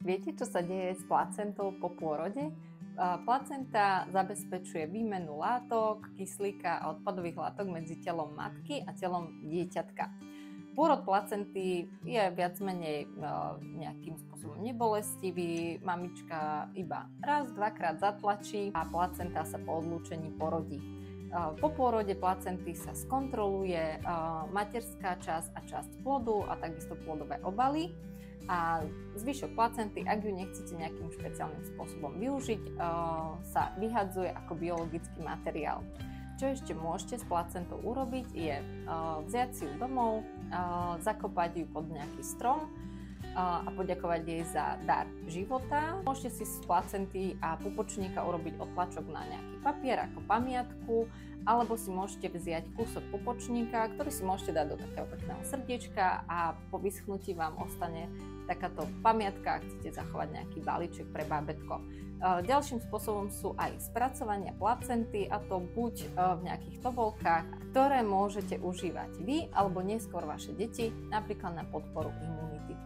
Viete, čo sa deje s placentou po pôrode? Placenta zabezpečuje výmenu látok, kyslíka a odpadových látok medzi telom matky a telom dieťatka. Pôrod placenty je viac menej nejakým spôsobom nebolestivý, mamička iba raz, dvakrát zatlačí a placenta sa po odlúčení porodí. Po pôrode placenty sa skontroluje materská časť a časť plodu a takisto plodové obaly. A zvyšok placenty, ak ju nechcete nejakým špeciálnym spôsobom využiť, sa vyhadzuje ako biologický materiál. Čo ešte môžete s placentou urobiť je vziať si ju domov, zakopať ju pod nejaký strom a poďakovať jej za dar života. Môžete si z placenty a pupočníka urobiť odtlačok na nejaký papier ako pamiatku, alebo si môžete vziať kúsok pupočníka, ktorý si môžete dať do takého pekného srdiečka a po vyschnutí vám ostane takáto pamiatka, ak chcete zachovať nejaký balíček pre bábätko. Ďalším spôsobom sú aj spracovania placenty, a to buď v nejakých tobolkách, ktoré môžete užívať vy alebo neskôr vaše deti, napríklad na podporu imunity.